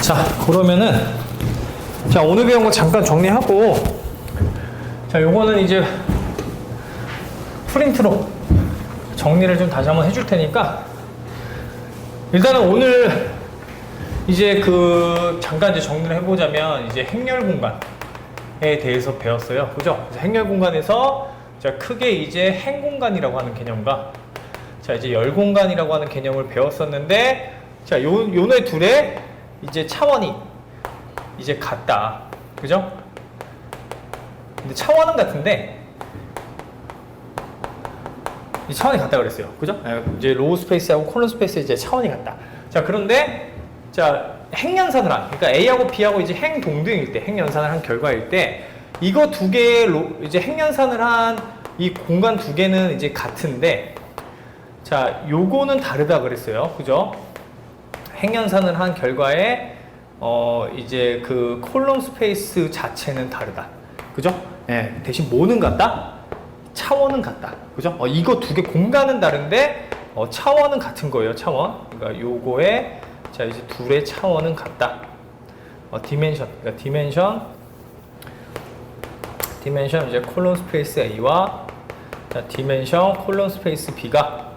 자, 그러면은 자, 오늘 배운 거 잠깐 정리하고, 자, 요거는 이제 프린트로 정리를 좀 다시 한번 해줄 테니까, 일단은 오늘 이제 잠깐 이제 정리를 해보자면, 이제 행렬 공간에 대해서 배웠어요. 그죠? 그래서 행렬 공간에서 자, 크게 이제 행 공간이라고 하는 개념과, 자, 이제 열 공간이라고 하는 개념을 배웠었는데, 자, 요네 둘의 이제 차원이 이제 같다. 그죠? 근데 차원은 같은데, 이 차원이 같다 그랬어요. 그죠? 이제 로우 스페이스하고 콜론 스페이스의 이제 차원이 같다. 자, 그런데, 자, 행연산을 한, 그러니까 A하고 B하고 이제 행 동등일 때, 행연산을 한 결과일 때, 이거 두 개의 이제 행연산을 한 이 공간 두 개는 이제 같은데, 자, 요거는 다르다 그랬어요. 그죠? 행연산을 한 결과에, 이제 콜럼 스페이스 자체는 다르다. 그죠? 예, 대신 뭐는 같다? 차원은 같다. 그죠? 이거 두 개 공간은 다른데, 차원은 같은 거예요. 차원. 그러니까 요거에, 자, 이제 둘의 차원은 같다. 디멘션. 그러니까 디멘션 이제 콜럼 스페이스 A와, 자, 디멘션 콜럼 스페이스 B가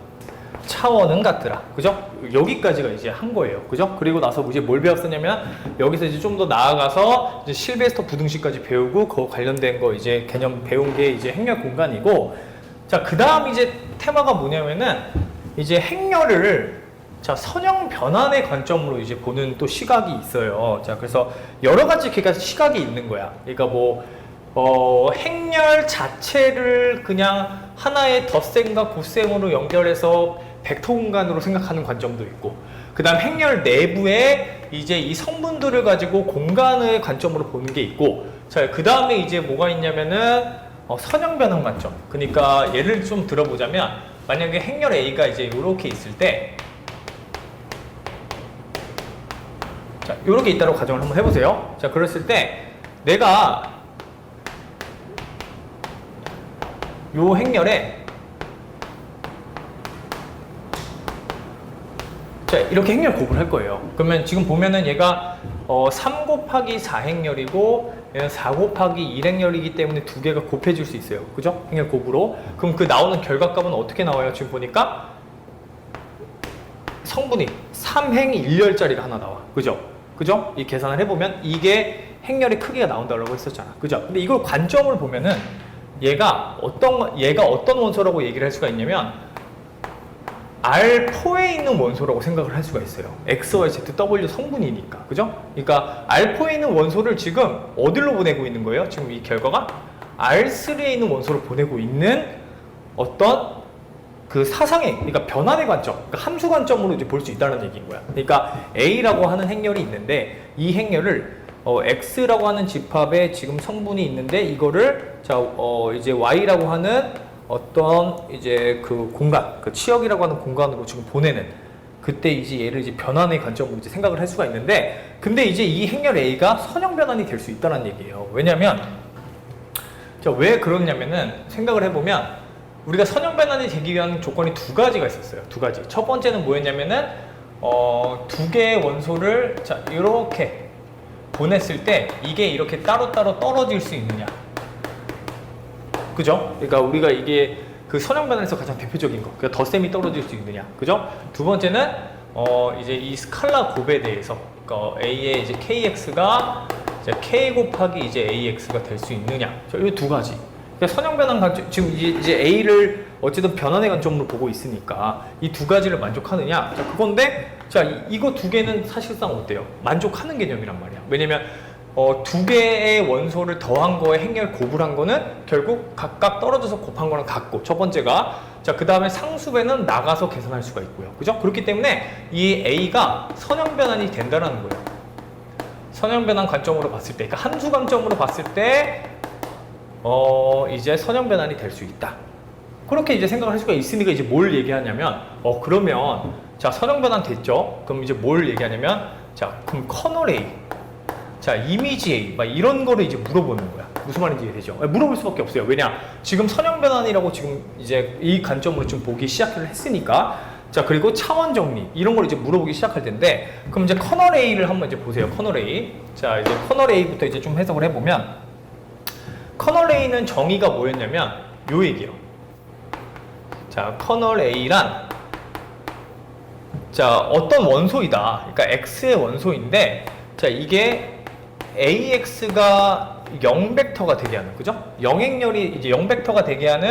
차원은 같더라. 그죠? 여기까지가 이제 한 거예요. 그죠? 그리고 나서 이제 뭘 배웠었냐면, 여기서 이제 좀 더 나아가서 이제 실베스터 부등식까지 배우고, 그거 관련된 거 이제 개념 배운 게 이제 행렬 공간이고, 자, 그 다음 이제 테마가 뭐냐면은, 이제 행렬을, 자, 선형 변환의 관점으로 이제 보는 또 시각이 있어요. 자, 그래서 여러 가지 시각이 있는 거야. 그러니까 행렬 자체를 그냥 하나의 덧셈과 곱셈으로 연결해서 벡터 공간으로 생각하는 관점도 있고, 그 다음 행렬 내부에 이제 이 성분들을 가지고 공간의 관점으로 보는 게 있고, 자, 그 다음에 이제 뭐가 있냐면은, 선형 변환 관점. 그러니까 예를 좀 들어보자면, 만약에 행렬 A가 이제 이렇게 있을 때, 자, 이렇게 있다고 가정을 한번 해보세요. 자, 그랬을 때, 내가 요 행렬에, 자, 이렇게 행렬 곱을 할 거예요. 그러면 지금 보면은 얘가 3 곱하기 4 행렬이고, 얘는 4 곱하기 1 행렬이기 때문에 두 개가 곱해질 수 있어요. 그죠? 행렬 곱으로. 그럼 그 나오는 결과값은 어떻게 나와요? 지금 보니까 성분이 3행 1열짜리가 하나 나와. 그죠? 그죠? 이 계산을 해보면 이게 행렬의 크기가 나온다고 했었잖아. 그죠? 근데 이걸 관점을 보면은 얘가 어떤 원소라고 얘기를 할 수가 있냐면, R4에 있는 원소라고 생각을 할 수가 있어요. XY, Z, W 성분이니까. 그죠? 그러니까 R4에 있는 원소를 지금 어디로 보내고 있는 거예요? 지금 이 결과가 R3에 있는 원소를 보내고 있는 어떤 사상의, 그러니까 변환의 관점, 그러니까 함수 관점으로 이제 볼 수 있다는 얘기인 거야. 그러니까 A라고 하는 행렬이 있는데, 이 행렬을 X라고 하는 집합에 지금 성분이 있는데, 이거를 자, 이제 Y라고 하는 어떤 이제 공간, 치역이라고 하는 공간으로 지금 보내는, 그때 이제 얘를 이제 변환의 관점으로 이제 생각을 할 수가 있는데, 근데 이제 이 행렬 A가 선형 변환이 될 수 있다는 얘기예요. 왜냐면, 자, 왜 그러냐면은 생각을 해보면, 우리가 선형 변환이 되기 위한 조건이 두 가지가 있었어요. 두 가지. 첫 번째는 뭐였냐면은, 두 개의 원소를, 자, 이렇게 보냈을 때 이게 이렇게 따로따로 떨어질 수 있느냐. 그죠? 그러니까 우리가 이게 선형 변환에서 가장 대표적인 거. 그러니까 덧셈이 떨어질 수 있느냐. 그죠? 두 번째는, 이제 이 스칼라 곱에 대해서, 그러니까 A의 이제 KX가 이제 K 곱하기 이제 AX가 될 수 있느냐. 이 두 가지. 그러니까 선형 변환 관점, 지금 이제 A를 어쨌든 변환의 관점으로 보고 있으니까 이 두 가지를 만족하느냐. 자, 그건데, 자, 이거 두 개는 사실상 어때요? 만족하는 개념이란 말이야. 왜냐면, 두 개의 원소를 더한 거에 행렬 곱을 한 거는 결국 각각 떨어져서 곱한 거랑 같고, 첫 번째가. 자, 그 다음에 상수배는 나가서 계산할 수가 있고요. 그죠? 그렇기 때문에 이 A가 선형 변환이 된다는 거예요. 선형 변환 관점으로 봤을 때, 그러니까 함수 관점으로 봤을 때, 이제 선형 변환이 될 수 있다. 그렇게 이제 생각을 할 수가 있으니까 이제 뭘 얘기하냐면, 그러면, 자, 선형 변환 됐죠? 그럼 이제 뭘 얘기하냐면, 자, 그럼 커널 A, 자, 이미지 A, 막 이런 거를 이제 물어보는 거야. 무슨 말인지 이해되죠? 물어볼 수밖에 없어요. 왜냐? 지금 선형 변환이라고 지금 이제 이 관점으로 좀 보기 시작을 했으니까, 자, 그리고 차원 정리 이런 걸 이제 물어보기 시작할 텐데, 그럼 이제 커널 A를 한번 이제 보세요. 커널 A. 자, 이제 커널 A부터 이제 좀 해석을 해보면, 커널 A는 정의가 뭐였냐면 요 얘기요. 자, 커널 A란 자, 어떤 원소이다. 그러니까 X의 원소인데, 자, 이게 AX가 0벡터가 되게 하는, 그죠? 영행렬이 이제 0벡터가 되게 하는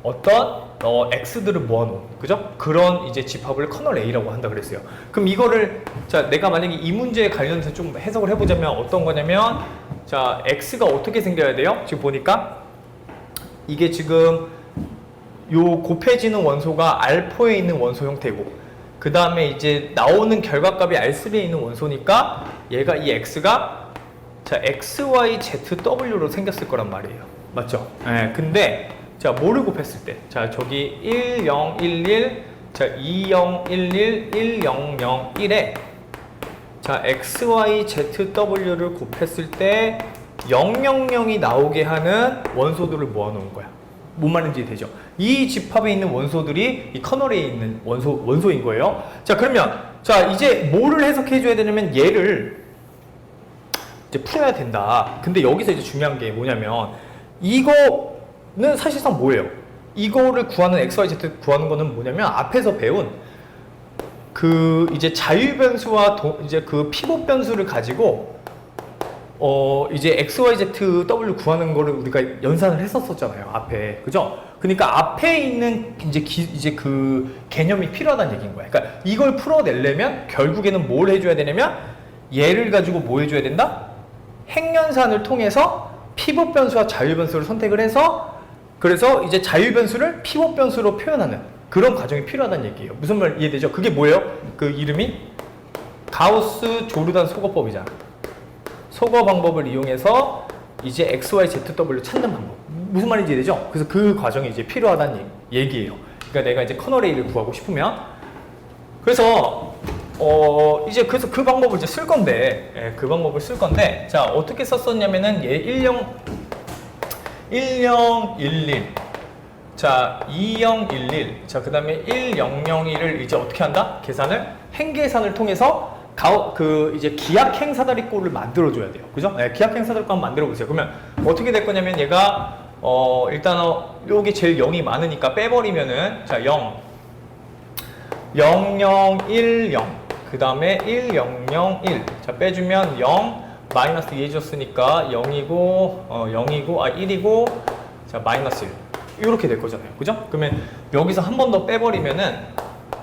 어떤 X들을 모아놓은, 그죠? 그런 이제 집합을 커널 A라고 한다 그랬어요. 그럼 이거를, 자, 내가 만약에 이 문제에 관련해서 좀 해석을 해보자면 어떤 거냐면, 자, X가 어떻게 생겨야 돼요? 지금 보니까 이게 지금 요 곱해지는 원소가 R4에 있는 원소 형태고, 그 다음에 이제 나오는 결과값이 R3에 있는 원소니까 얘가 이 X가 자, XYZW로 생겼을 거란 말이에요. 맞죠? 네, 근데 자, 뭐를 곱했을 때? 자, 저기 1, 0, 1, 1, 자, 2, 0, 1, 1, 1, 0, 0, 1에 자, XYZW를 곱했을 때 0, 0, 0이 나오게 하는 원소들을 모아놓은 거야. 뭔 말인지 되죠? 이 집합에 있는 원소들이 이 커널에 있는 원소인 거예요. 자, 그러면 자, 이제 뭐를 해석해 줘야 되냐면 얘를 이제 풀어야 된다. 근데 여기서 이제 중요한 게 뭐냐면 이거는 사실상 뭐예요? 이거를 구하는 XYZ 구하는 거는 뭐냐면 앞에서 배운 그 이제 자유변수와 이제 그 피봇 변수를 가지고 이제 XYZW 구하는 거를 우리가 연산을 했었잖아요. 앞에. 그죠? 그러니까 앞에 있는 이제 그 개념이 필요하다는 얘기인 거야. 그러니까 이걸 풀어내려면 결국에는 뭘 해줘야 되냐면 얘를 가지고 뭐 해줘야 된다? 핵연산을 통해서 피봇 변수와 자유 변수를 선택을 해서 그래서 이제 자유 변수를 피봇 변수로 표현하는 그런 과정이 필요하다는 얘기예요. 무슨 말 이해되죠? 그게 뭐예요? 그 이름이 가우스 조르단 소거법이잖아. 소거 방법을 이용해서 이제 XYZW 찾는 방법. 무슨 말인지 이해되죠? 그래서 그 과정이 이제 필요하다는 얘기예요. 그러니까 내가 이제 커널 A를 구하고 싶으면 그래서 이제 그래서 그 방법을 이제 쓸 건데, 예, 그 방법을 쓸 건데, 자, 어떻게 썼었냐면은 얘 1011, 자, 2011, 자, 그 다음에 1001을 이제 어떻게 한다? 계산을, 행계산을 통해서 이제 기약행사다리꼴을 만들어줘야 돼요. 그죠? 네, 기약행사다리꼴 한번 만들어보세요. 그러면 어떻게 될 거냐면 얘가, 일단, 여기 제일 0이 많으니까 빼버리면은, 자, 0, 0, 0, 1, 0. 그 다음에 1, 0, 0, 1. 자, 빼주면 0, 마이너스 2 해줬으니까 0이고, 1이고, 자, 마이너스 1. 이렇게 될 거잖아요. 그죠? 그러면 여기서 한 번 더 빼버리면은,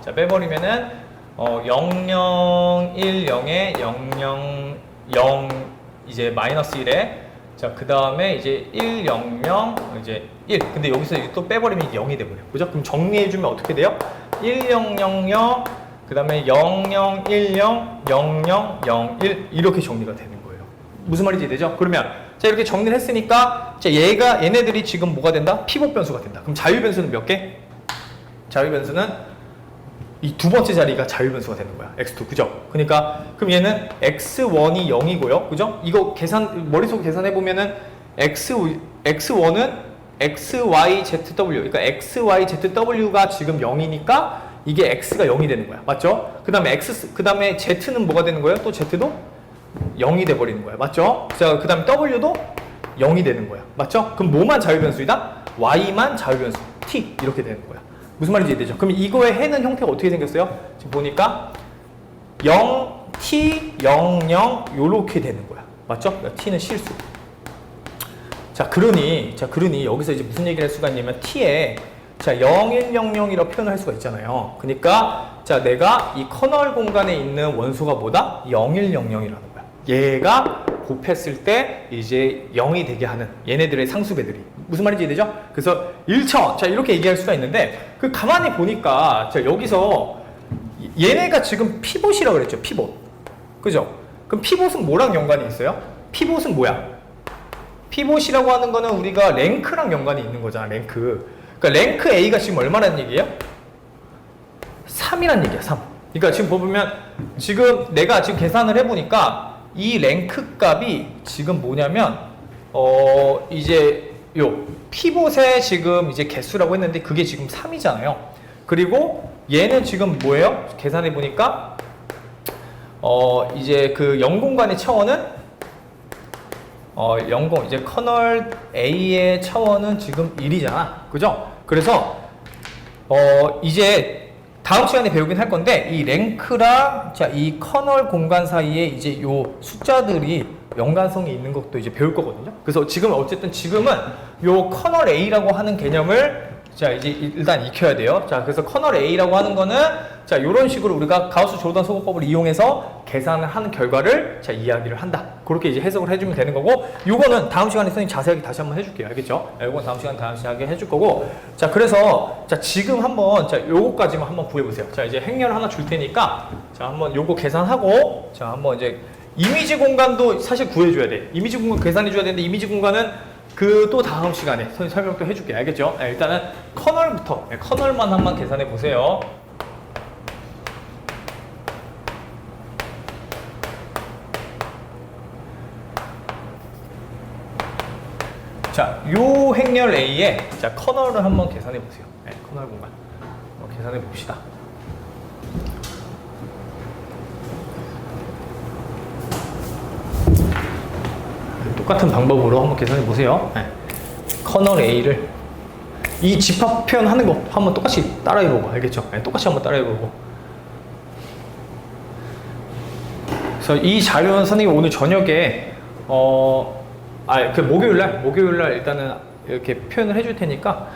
자, 빼버리면은, 0, 0, 1, 0에 0, 0, 0, 이제 마이너스 1에, 자, 그 다음에 이제 1, 0, 0, 이제 1. 근데 여기서 또 빼버리면 이게 0이 돼버려요. 그죠? 그럼 정리해주면 어떻게 돼요? 1, 0, 0, 0, 그 다음에 0, 0, 1, 0, 0, 0, 0, 1 이렇게 정리가 되는 거예요. 무슨 말인지 되죠? 그러면 자, 이렇게 정리를 했으니까 자, 얘네들이 지금 뭐가 된다? 피봇 변수가 된다. 그럼 자유 변수는 몇 개? 자유 변수는 이 두 번째 자리가 자유 변수가 되는 거야. x2. 그죠? 그러니까 그럼 얘는 x1이 0이고요. 그죠? 이거 머릿속에 계산해 보면은 x1은 xyzw, 그러니까 xyzw가 지금 0이니까 이게 x가 0이 되는 거야. 맞죠? 그 다음에 z는 뭐가 되는 거예요? 또 z도 0이 돼 버리는 거야. 맞죠? 자, 그 다음에 w도 0이 되는 거야. 맞죠? 그럼 뭐만 자유변수이다? y만 자유변수, t 이렇게 되는 거야. 무슨 말인지 이해되죠? 그럼 이거의 해는 형태가 어떻게 생겼어요? 지금 보니까 0, t, 0, 0 요렇게 되는 거야. 맞죠? t는 실수. 자, 그러니 여기서 이제 무슨 얘기를 할 수가 있냐면 t에 자, 0100이라고 표현을 할 수가 있잖아요. 그러니까 자, 내가 이 커널 공간에 있는 원소가 뭐다? 0100이라는 거야. 얘가 곱했을 때 이제 0이 되게 하는 얘네들의 상수배들이 무슨 말인지 이해되죠? 그래서 1차원 자, 이렇게 얘기할 수가 있는데 그 가만히 보니까 자, 여기서 얘네가 지금 피봇이라고 그랬죠. 피봇. 그죠? 그럼 피봇은 뭐랑 연관이 있어요? 피봇은 뭐야? 피봇이라고 하는 거는 우리가 랭크랑 연관이 있는 거잖아. 랭크. 그러니까 랭크 A가 지금 얼마라는 얘기예요? 3이란 얘기야. 3. 그러니까 지금 보면 지금 내가 지금 계산을 해보니까 이 랭크 값이 지금 뭐냐면 이제 요 피봇의 지금 이제 개수라고 했는데 그게 지금 3이잖아요. 그리고 얘는 지금 뭐예요? 계산해 보니까 이제 그 0공간의 차원은 0, 이제 커널 A의 차원은 지금 1이잖아. 그죠? 그래서 이제 다음 시간에 배우긴 할 건데 이 랭크랑 자, 이 커널 공간 사이에 이제 요 숫자들이 연관성이 있는 것도 이제 배울 거거든요. 그래서 지금 어쨌든 지금은 요 커널 A라고 하는 개념을 자, 이제 일단 익혀야 돼요. 자, 그래서 커널 A라고 하는 거는 자, 요런 식으로 우리가 가우스 조르단 소거법을 이용해서 계산을 하는 결과를 자, 이야기를 한다. 그렇게 이제 해석을 해주면 되는 거고, 요거는 다음 시간에 선생님 자세하게 다시 한번 해줄게요. 알겠죠? 요건 다음 시간 자세하게 해줄 거고, 자, 그래서 자, 지금 한번 자, 요거까지만 한번 구해보세요. 자, 이제 행렬 하나 줄 테니까 자, 한번 요거 계산하고 자, 한번 이제 이미지 공간도 사실 구해줘야 돼. 이미지 공간 계산해줘야 되는데 이미지 공간은 그 또 다음 시간에 설명 또 해줄게. 알겠죠? 일단은 커널부터 커널만 한번 계산해 보세요. 자, 요 행렬 A에 자 커널을 한번 계산해 보세요. 커널 공간 계산해 봅시다. 똑같은 방법으로 한번 계산해 보세요. 커널 A를 이 집합 표현하는 거 한번 똑같이 따라해보고 알겠죠? 똑같이 한번 따라해보고. 그래서 이 자료는 선생님 오늘 저녁에 그 목요일날 일단은 이렇게 표현을 해줄 테니까